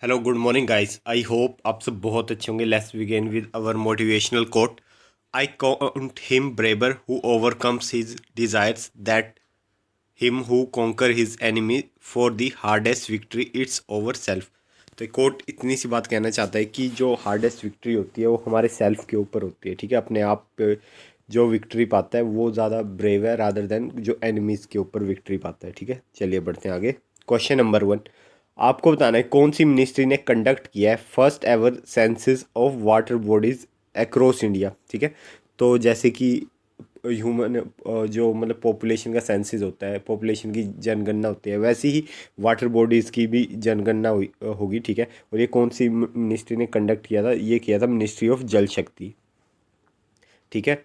Hello good morning guys. I hope आप सब बहुत अच्छे होंगे। Let's begin with our motivational quote. I count him braver who overcomes his desires that him who conquer his enemy for the hardest victory it's over self. तो quote इतनी सी बात कहना चाहता है कि जो हार्डेस्ट विक्ट्री होती है वो हमारे सेल्फ के ऊपर होती है। ठीक है, अपने आप पे जो विक्ट्री पाता है वो ज़्यादा ब्रेव है रादर देन जो एनिमीज़ के ऊपर विक्ट्री पाता है। ठीक है, चलिए बढ़ते हैं आगे। क्वेश्चन नंबर 1, आपको बताना है कौन सी मिनिस्ट्री ने कंडक्ट किया है first ever census of water bodies across India. ठीक है, तो जैसे कि ह्यूमन जो मतलब पॉपुलेशन का सेंसस होता है, पॉपुलेशन की जनगणना होती है, वैसे ही वाटर बॉडीज़ की भी जनगणना होगी। ठीक है, और ये कौन सी मिनिस्ट्री ने कंडक्ट किया था? ये किया था मिनिस्ट्री ऑफ जल शक्ति। ठीक है,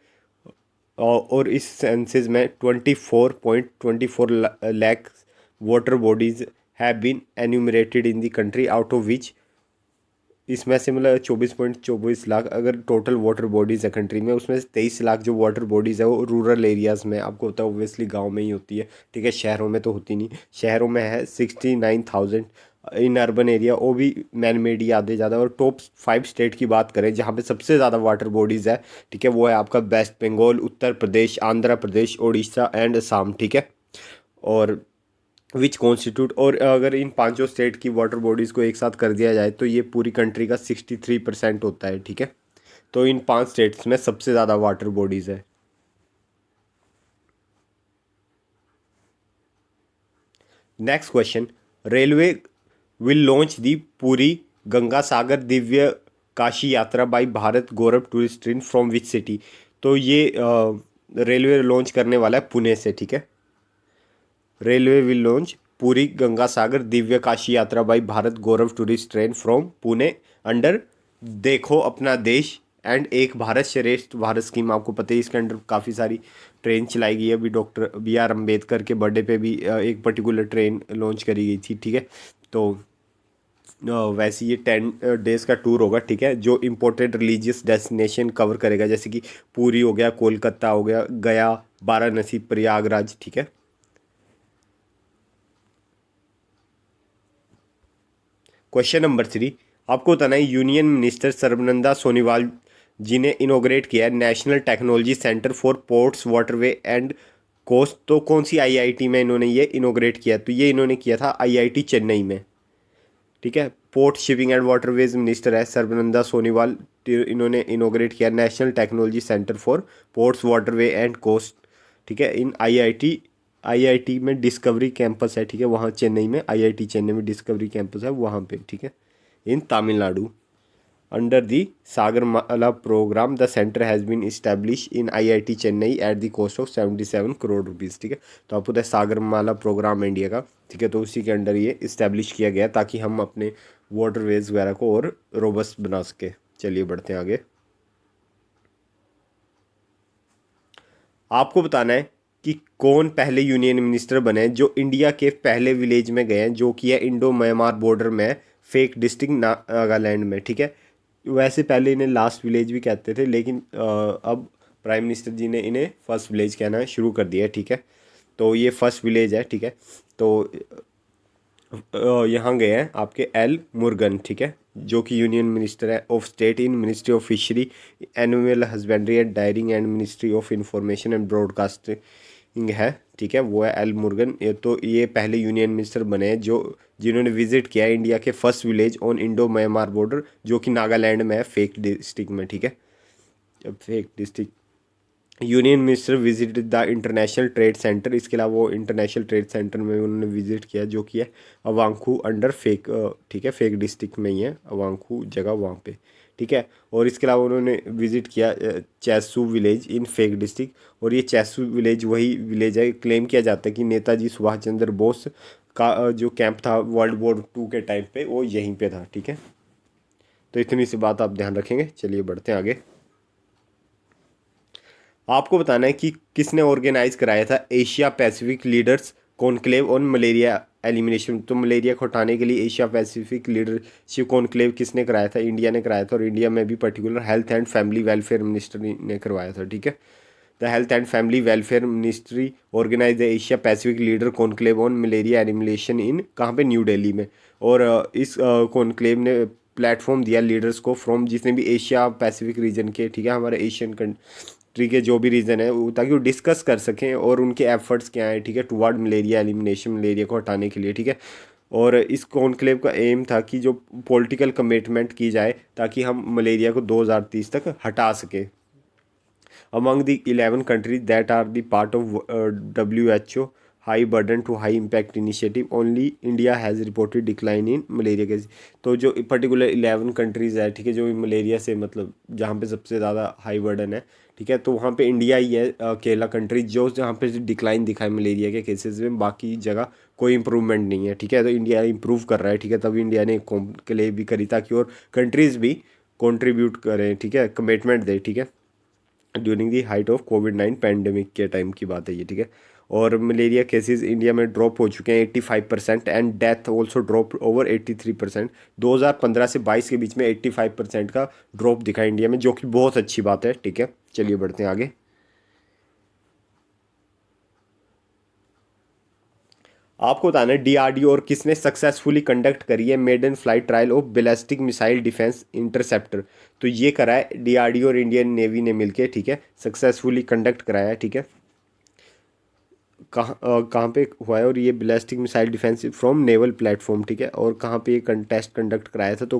और इस सेंसस में 24.24 lakh water bodies have been enumerated in the country, out of which इसमें से मतलब 24.24 लाख अगर टोटल वाटर बॉडीज़ है कंट्री में, उसमें से 23 लाख जो वाटर बॉडीज़ है वो रूरल एरियाज़ में, आपको होता है ओब्वियसली गांव में ही होती है। ठीक है, शहरों में तो होती नहीं। शहरों में है 69,000। इन अर्बन एरिया वो भी मैन मेड ही आधे ज़्यादा। और टॉप 5 स्टेट की बात करें जहाँ पे सबसे ज़्यादा वाटर बॉडीज़ है, ठीक है, वो है आपका वेस्ट बंगाल, उत्तर प्रदेश, आंध्र प्रदेश, उड़ीसा एंड असम। ठीक है, और विच कॉन्स्टिट्यूट, और अगर इन पांचों स्टेट की वाटर बॉडीज़ को एक साथ कर दिया जाए तो ये पूरी कंट्री का 63% होता है। ठीक है, तो इन 5 स्टेट्स में सबसे ज़्यादा वाटर बॉडीज़ है। Next question, railway will launch दी पूरी गंगा सागर दिव्य काशी यात्रा by Bharat Gaurav tourist train from which city. तो ये रेलवे लॉन्च करने वाला है पुणे से। ठीक है, रेलवे विल लॉन्च पूरी गंगा सागर दिव्य काशी यात्रा by Bharat Gaurav tourist train from Pune under देखो अपना देश एंड एक भारत श्रेष्ठ भारत स्कीम। आपको पता है इसके अंडर काफ़ी सारी ट्रेन चलाई गई है। अभी डॉक्टर B.R. अम्बेडकर के बर्थडे पे भी एक पर्टिकुलर ट्रेन लॉन्च करी गई थी। ठीक है, तो वैसे ये 10 डेज का टूर होगा। ठीक है, जो इम्पोर्टेंट रिलीजियस डेस्टिनेशन कवर करेगा, जैसे कि पुरी हो गया, कोलकाता हो गया, गया, वाराणसी, प्रयागराज। ठीक है, क्वेश्चन नंबर 3, आपको बताना है यूनियन मिनिस्टर सर्बानंद सोनोवाल जी ने इनोग्रेट किया है National Technology Centre for Ports Waterway and Coast. तो कौन सी आईआईटी में इन्होंने ये इनोग्रेट किया? तो ये इन्होंने किया था आईआईटी चेन्नई में। ठीक है, port shipping and waterways minister है सर्बानंद सोनोवाल। तो इन्होंने इनोग्रेट किया National Technology Centre for Ports Waterway and Coast. ठीक है, इन आईआईटी में डिस्कवरी कैंपस है। ठीक है, वहाँ चेन्नई में, आईआईटी चेन्नई में डिस्कवरी कैंपस है वहाँ पे। ठीक है, in Tamil Nadu under the Sagarmala programme the centre has been establish in IIT Chennai at the cost of 77 crore rupees. ठीक है, तो आपको पता है सागरमाला प्रोग्राम इंडिया का। ठीक है, तो उसी के अंडर ये इस्टेब्लिश किया गया ताकि हम अपने वाटरवेज वगैरह को और रोबस्ट बना सके। चलिए बढ़ते हैं आगे। आपको बताना है कि कौन पहले यूनियन मिनिस्टर बने हैं जो इंडिया के पहले विलेज में गए हैं, जो कि है इंडो म्यांमार बॉर्डर में फेक डिस्ट्रिक्ट नागालैंड में। ठीक है, वैसे पहले इन्हें लास्ट विलेज भी कहते थे, लेकिन अब प्राइम मिनिस्टर जी ने इन्हें फर्स्ट विलेज कहना शुरू कर दिया है। ठीक है, तो ये फर्स्ट विलेज है। ठीक है, तो यहाँ गए हैं आपके एल मुरुगन। ठीक है, जो कि यूनियन मिनिस्टर है of state in ministry of fishery, animal husbandry and daring and ministry of information and broadcasting है। ठीक है, वो है एल मुरुगन। ये तो ये पहले यूनियन मिनिस्टर बने हैं जो जिन्होंने विजिट किया है इंडिया के first village on Indo Myanmar border, जो कि नागालैंड में है, फेक डिस्ट्रिक्ट में। ठीक है, fake district. Union minister visit the international trade centre, इसके अलावा वो इंटरनेशनल ट्रेड सेंटर में उन्होंने विजिट किया, जो कि है अवांखू अंडर फेक। ठीक है, फेक डिस्ट्रिक्ट में ही है अवांखू जगह वहाँ पे। ठीक है, और इसके अलावा उन्होंने विजिट किया चैसू विलेज इन फेक डिस्ट्रिक्ट। और ये चैसू विलेज वही विलेज है, क्लेम किया जाता है कि नेताजी सुभाष चंद्र बोस का जो कैंप था वर्ल्ड वॉर 2 के टाइम पे वो यहीं पे था। ठीक है, तो इतनी सी बात आप ध्यान रखेंगे। चलिए बढ़ते हैं आगे। आपको बताना है कि किसने ऑर्गेनाइज कराया था Asia Pacific leaders conclave on malaria elimination. तो मलेरिया को हटाने के लिए एशिया पैसिफिक लीडरशिप कॉन्क्लेव किसने कराया था? इंडिया ने कराया था, और इंडिया में भी particular health and family welfare minister ने करवाया था। ठीक है, the health and family welfare ministry organise the Asia Pacific leader conclave on malaria elimination in कहाँ पे, न्यू दिल्ली में। और इस कॉन्क्लेव ने प्लेटफॉर्म दिया लीडर्स को फ्रॉम जितने भी एशिया पैसिफिक रीजन के, ठीक है, हमारे एशियन कंट्री के जो भी रीजन है ताकि वो डिस्कस कर सकें और उनके एफर्ट्स क्या हैं, ठीक है, टुवर्ड मलेरिया एलिमिनेशन, मलेरिया को हटाने के लिए, ठीक है। और इस कॉन्क्लेव का एम था कि जो पॉलिटिकल कमिटमेंट की जाए ताकि हम मलेरिया को 2030 तक हटा सकें। Among the 11 countries that are the part of WHO high burden to high impact initiative, only India has reported decline in malaria cases। तो जो पर्टिकुलर 11 कंट्रीज़ है, ठीक है, जो मलेरिया से मतलब जहाँ पे सबसे ज़्यादा हाई बर्डन है, ठीक है, तो वहाँ पे इंडिया ही है अकेला कंट्री जो जहाँ पे डिक्लाइन दिखा है मलेरिया के केसेस में, बाकी जगह कोई इंप्रूवमेंट नहीं है, ठीक है। तो इंडिया इंप्रूव कर रहा है, ठीक है, तभी इंडिया ने कॉन्क्लेव भी करी ताकि और कंट्रीज़ भी कंट्रीब्यूट करें, ठीक है, कमिटमेंट दे, ठीक है, during the height of covid pandemic के टाइम की बात है ये, ठीक है। और मलेरिया केसेस इंडिया में ड्रॉप हो चुके हैं 85% and death also drop over 83%। 2015 से 22 के बीच में 85% का ड्रॉप दिखा इंडिया में, जो कि बहुत अच्छी बात है, ठीक है। चलिए बढ़ते हैं आगे। आपको बताना है डीआरडीओ और किसने सक्सेसफुली कंडक्ट करी है maiden flight trial of ballistic missile defence interceptor. तो ये करा है डीआरडीओ और इंडियन नेवी ने मिलके, ठीक है, सक्सेसफुली कंडक्ट कराया है, ठीक है। कहाँ पे हुआ है, और ये ballistic missile defence from naval platform, ठीक है। और कहाँ पे ये कंटेस्ट कंडक्ट कराया था, तो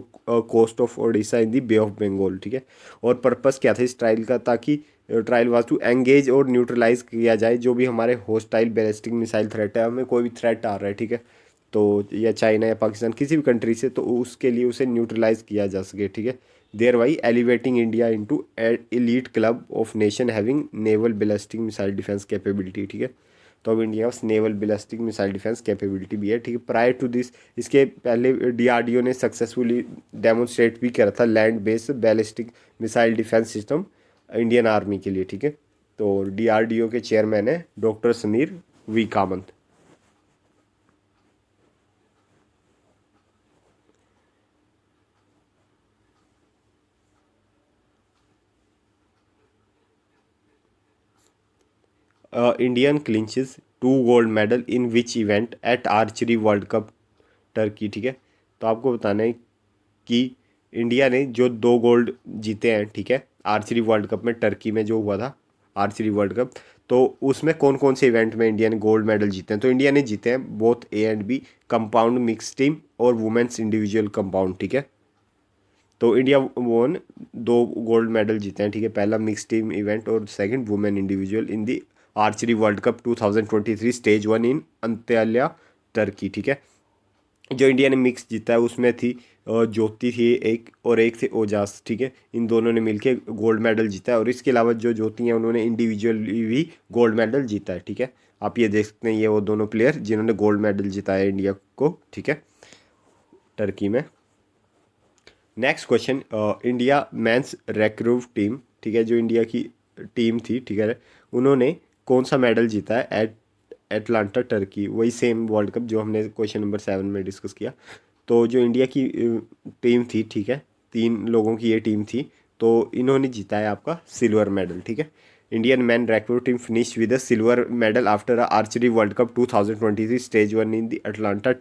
coast of Odisha in the Bay of Bengal, ठीक है। और पर्पस क्या था इस ट्रायल का, ताकि ट्रायल वाज टू एंगेज और न्यूट्रलाइज किया जाए जो भी हमारे होस्टाइल बैलिस्टिक मिसाइल थ्रेट है, हमें कोई भी थ्रेट आ रहा है, ठीक है, तो या चाइना या पाकिस्तान किसी भी कंट्री से, तो उसके लिए उसे न्यूट्रलाइज किया जा सके, ठीक है। Thereby elevating India into elite club of nation having naval ballistic missile defence capability, ठीक है। तो अब इंडिया में naval ballistic missile defence capability भी है, ठीक है। प्रायर टू दिस, इसके पहले डीआरडीओ ने सक्सेसफुली डेमोन्स्ट्रेट भी करा था land based ballistic missile defence system Indian army के लिए, ठीक है। तो डीआरडीओ के चेयरमैन है doctor Sameer V Kamat. Indian clinches 2 gold medal in which event at archery world cup Turkey, ठीक है। तो आपको बताना है कि इंडिया ने जो 2 गोल्ड जीते हैं, ठीक है, आर्चरी वर्ल्ड कप में, टर्की में जो हुआ था आर्चरी वर्ल्ड कप, तो उसमें कौन कौन से इवेंट में इंडिया ने गोल्ड मेडल जीते हैं। तो इंडिया ने जीते हैं both A and B, compound mix team और वुमेन्स इंडिविजुअल कंपाउंड, ठीक है। तो इंडिया वोन 2 गोल्ड मेडल जीते हैं, ठीक है, पहला मिक्स टीम इवेंट और second women individual in the archery world cup 2023 stage 1 in Antalya Turkey, ठीक है। जो इंडिया ने मिक्स जीता है उसमें थी ज्योति थी एक, और एक थे ओजास, ठीक है। इन दोनों ने मिलके गोल्ड मेडल जीता है, और इसके अलावा जो ज्योति हैं उन्होंने इंडिविजुअली भी गोल्ड मेडल जीता है, ठीक है। आप ये देख सकते हैं, ये वो दोनों प्लेयर जिन्होंने गोल्ड मेडल जिताया इंडिया को, ठीक है, टर्की में। Next question, India men's recurve team, ठीक है, जो इंडिया की टीम थी, ठीक है, उन्होंने कौन सा मेडल जीता है एट एटलांटा टर्की, वही सेम वर्ल्ड कप जो हमने क्वेश्चन नंबर 7 में डिस्कस किया। तो जो इंडिया की टीम थी, ठीक है, 3 लोगों की ये टीम थी, तो इन्होंने जीता है आपका सिल्वर मेडल, ठीक है। Indian men recurve team finish with a silver medal after archery world cup 2023 stage 1 in the Atlanta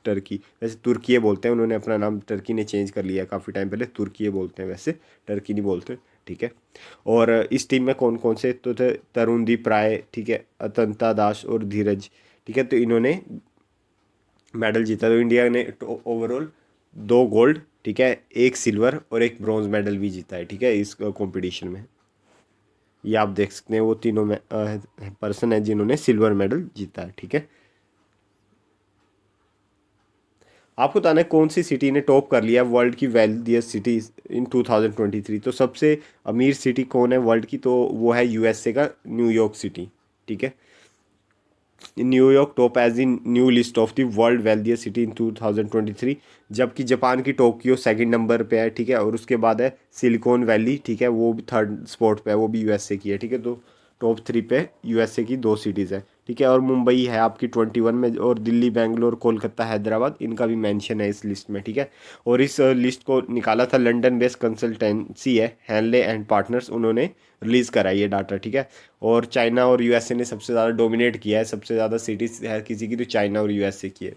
Turkey. वैसे तुर्की बोलते हैं, उन्होंने अपना नाम टर्की ने चेंज कर लिया काफ़ी टाइम पहले, तुर्की बोलते हैं, वैसे टर्की नहीं बोलते, ठीक है। और इस टीम में कौन कौन से तो थे, तरुणदीप राय, ठीक है, अतंता दास और धीरज, ठीक है, तो इन्होंने मेडल जीता। तो इंडिया ने ओवरऑल 2 गोल्ड, ठीक है, एक सिल्वर और एक ब्रॉन्ज मेडल भी जीता है, ठीक है, इस कंपटीशन में। ये आप देख सकते हैं वो तीनों में पर्सन है जिन्होंने सिल्वर मेडल जीता है, ठीक है। आपको बताना है कौन सी सिटी ने टॉप कर लिया वर्ल्ड की वेल्थिएस्ट सिटीज इन 2023। तो सबसे अमीर सिटी कौन है वर्ल्ड की, तो वो है यूएसए का न्यूयॉर्क सिटी, ठीक है। New York top as in new list of the world wealthiest city in 2023, जबकि जापान की टोक्यो सेकंड नंबर पे है, ठीक है, और उसके बाद है सिलिकॉन वैली, ठीक है, वो भी थर्ड स्पॉट पे है, वो भी यूएसए की है, ठीक है। तो टॉप 3 पे यूएसए की 2 सिटीज़ है, ठीक है। और मुंबई है आपकी 21 में, और दिल्ली, बेंगलोर, कोलकाता, हैदराबाद, इनका भी मेंशन है इस लिस्ट में, ठीक है। और इस लिस्ट को निकाला था लंदन बेस्ड कंसल्टेंसी है हैनले एंड पार्टनर्स, उन्होंने रिलीज़ करा ये डाटा, ठीक है। और चाइना और यूएसए ने सबसे ज़्यादा डोमिनेट किया है, सबसे ज़्यादा सिटीज़ है किसी की तो चाइना और यूएसए की है।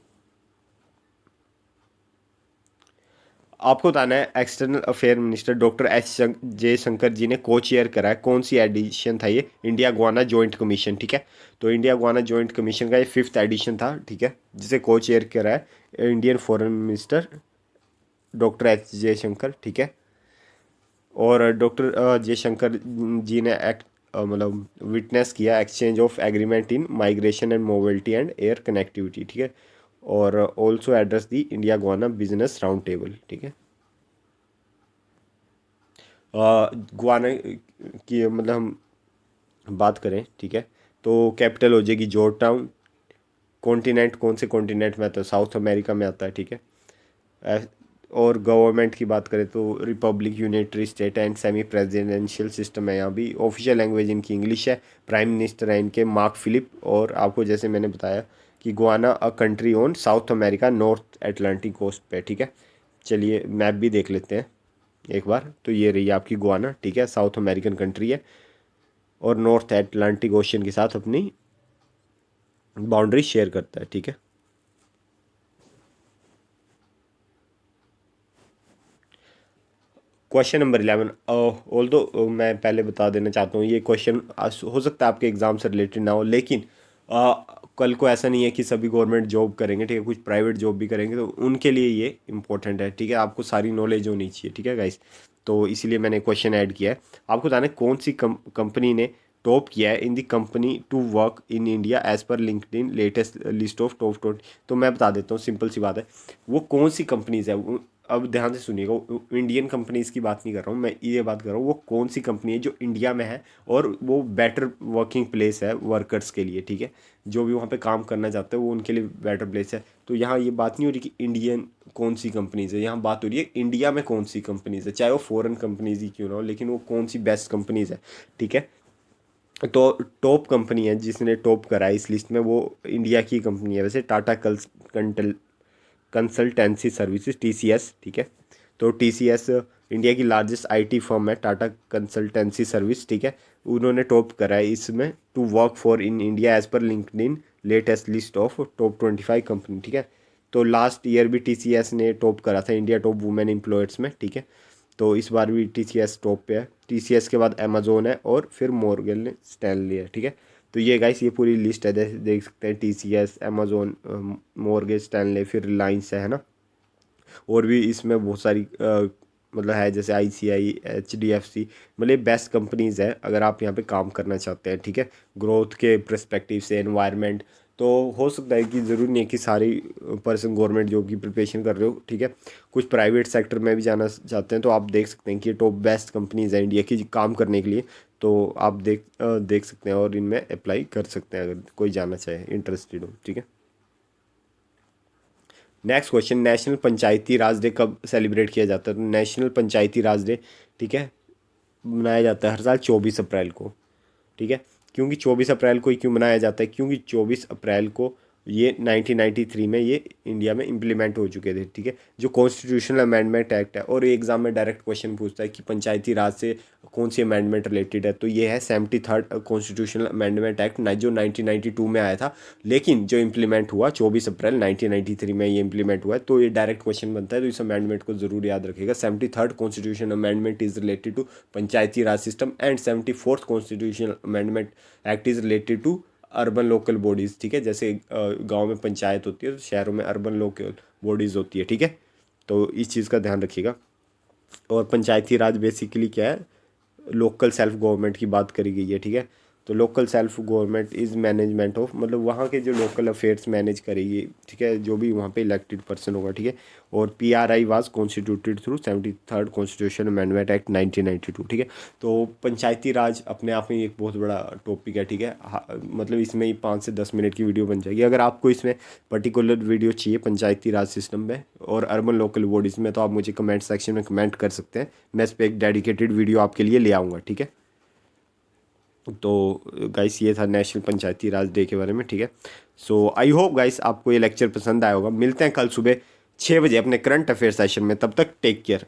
आपको बताना है external affair minister doctor Jaishankar ji ने को चेयर करा है, कौन सी एडिशन था ये, इंडिया गुआना जॉइंट कमीशन, ठीक है। तो इंडिया गुआना जॉइंट कमीशन का ये 5th एडिशन था, ठीक है, जिसे को चेयर करा है Indian foreign minister doctor S Jaishankar, ठीक है। और डॉक्टर जयशंकर जी ने मतलब विटनेस किया exchange of agreement in migration and mobility and air connectivity, ठीक है। और also address the India Guyana business round table, ठीक है। गुआना की मतलब हम बात करें, ठीक है, तो कैपिटल हो जाएगी जॉर्ज टाउन। कॉन्टिनेंट कौन से कॉन्टिनेंट में आता है, साउथ अमेरिका में आता है, ठीक है। ऐ- और गवर्नमेंट की बात करें तो Republic, unitary state and semi presidential system है। यहाँ भी ऑफिशियल लैंग्वेज इनकी इंग्लिश है। प्राइम मिनिस्टर है इनके मार्क फिलिप। और आपको जैसे मैंने बताया कि Guyana a country on South America North Atlantic coast पे, ठीक है। चलिए मैप भी देख लेते हैं एक बार। तो ये रही आपकी गुआना, ठीक है, साउथ अमेरिकन कंट्री है और नॉर्थ एटलांटिक ओशियन के साथ अपनी बाउंड्री शेयर करता है, ठीक है। क्वेश्चन नंबर 11, ऑल दो मैं पहले बता देना चाहता हूँ ये क्वेश्चन हो सकता है आपके एग्जाम से रिलेटेड ना हो, लेकिन कल को ऐसा नहीं है कि सभी गवर्नमेंट जॉब करेंगे, ठीक है, कुछ प्राइवेट जॉब भी करेंगे, तो उनके लिए ये इंपॉर्टेंट है, ठीक है। आपको सारी नॉलेज होनी चाहिए, ठीक है गाइस। तो इसीलिए मैंने क्वेश्चन ऐड किया है। आपको बताना है कौन सी कंपनी ने टॉप किया है in the company to work in India as पर LinkedIn latest list of top 20। तो मैं बता देता हूँ, सिंपल सी बात है, वो कौन सी कंपनीज है अब ध्यान से सुनिएगा, इंडियन कंपनीज की बात नहीं कर रहा हूँ मैं, ये बात कर रहा हूँ वो कौन सी कंपनी है जो इंडिया में है और वो बेटर वर्किंग प्लेस है वर्कर्स के लिए, ठीक है। जो भी वहाँ पे काम करना चाहते हैं वो उनके लिए बेटर प्लेस है। तो यहाँ ये बात नहीं हो रही कि इंडियन कौन सी कंपनीज है, यहाँ बात हो रही है इंडिया में कौन सी कंपनीज है, चाहे वो फॉरेन कंपनीज ही क्यों ना हो, लेकिन वो कौन सी बेस्ट कंपनीज है, ठीक है। तो टॉप कंपनी है जिसने टॉप करा है इस लिस्ट में, वो इंडिया की कंपनी है वैसे, टाटा कंसल्टेंसी सर्विसेज, टीसीएस, ठीक है। तो टीसीएस इंडिया की लार्जेस्ट आईटी फर्म है, टाटा कंसल्टेंसी सर्विस, ठीक है। उन्होंने टॉप करा है इसमें to work for in India as पर LinkedIn latest list of top 25 company, ठीक है। तो लास्ट ईयर भी टीसीएस ने टॉप करा था इंडिया टॉप वुमेन एम्प्लॉयर्स में, ठीक है। तो इस बार भी टीसीएस टॉप पे है। टीसीएस के बाद अमेजोन है और फिर मॉर्गन स्टैनली है, ठीक है। तो ये गाइस ये पूरी लिस्ट है, जैसे देख सकते हैं टीसीएस, अमेजोन, मॉर्गन स्टैनली, फिर रिलायंस है ना। और भी इसमें बहुत सारी मतलब है, जैसे आईसीआई, एचडीएफसी, मतलब बेस्ट कंपनीज है अगर आप यहाँ पे काम करना चाहते हैं, ठीक है। ग्रोथ के पर्सपेक्टिव से, एनवायरनमेंट, तो हो सकता है कि ज़रूरी नहीं है कि सारी पर्सन गवर्नमेंट जॉब की प्रिपरेशन कर रहे हो, ठीक है। कुछ प्राइवेट सेक्टर में भी जाना चाहते हैं तो आप देख सकते हैं कि ये टॉप बेस्ट कंपनीज है इंडिया की काम करने के लिए। तो आप देख सकते हैं और इनमें अप्लाई कर सकते हैं अगर कोई जाना चाहे, इंटरेस्टेड हो, ठीक है। नेक्स्ट क्वेश्चन, नेशनल पंचायती राज डे कब सेलिब्रेट किया जाता है। तो नेशनल पंचायती राज डे, ठीक है, मनाया जाता है हर साल 24 अप्रैल को, ठीक है। क्योंकि 24 अप्रैल को ही क्यों मनाया जाता है, क्योंकि 24 अप्रैल को ये 1993 में ये इंडिया में इम्प्लीमेंट हो चुके थे, ठीक है। जो कॉन्स्टिट्यूशनल अमेंडमेंट एक्ट है, और एग्जाम में डायरेक्ट क्वेश्चन पूछता है कि पंचायती राज से कौन सी अमेंडमेंट रिलेटेड है, तो ये है 73rd कॉन्स्टिट्यूशनल अमेंडमेंट एक्ट जो 1992 में आया था, लेकिन जो इम्प्लीमेंट हुआ 24 अप्रैल 1993 में ये इम्प्लीमेंट हुआ है। तो ये डायरेक्ट क्वेश्चन बनता है, तो इस अमेंडमेंट को जरूर याद रखिएगा। 73rd constitution amendment is related to Panchayati Raj system and 74th constitutional amendment act is related to urban local bodies, ठीक है। जैसे गांव में पंचायत होती है तो शहरों में अर्बन लोकल बॉडीज़ होती है, ठीक है। तो इस चीज़ का ध्यान रखिएगा। और पंचायती राज बेसिकली क्या है, लोकल सेल्फ गवर्नमेंट की बात करी गई है, ठीक है। तो local self government is management of, मतलब वहाँ के जो लोकल अफेयर्स मैनेज करेगी, ठीक है, जो भी वहाँ पे इलेक्टेड पर्सन होगा, ठीक है। और PRI was constituted through 73rd constitution amendment act 1992, ठीक है। तो पंचायती राज अपने आप में एक बहुत बड़ा टॉपिक है, ठीक है। मतलब इसमें ही 5 से 10 मिनट की वीडियो बन जाएगी। अगर आपको इसमें पर्टिकुलर वीडियो चाहिए पंचायती राज सिस्टम में और अर्बन लोकल बॉडीज़ में, तो आप मुझे कमेंट सेक्शन में कमेंट कर सकते हैं, मैं इस पर एक डेडिकेटेड वीडियो आपके लिए ले आऊँगा, ठीक है। तो गाइस ये था नेशनल पंचायती राज डे के बारे में, ठीक है। सो आई होप गाइस आपको ये लेक्चर पसंद आया होगा। मिलते हैं कल सुबह 6 बजे अपने करंट अफेयर सेशन में, तब तक टेक केयर।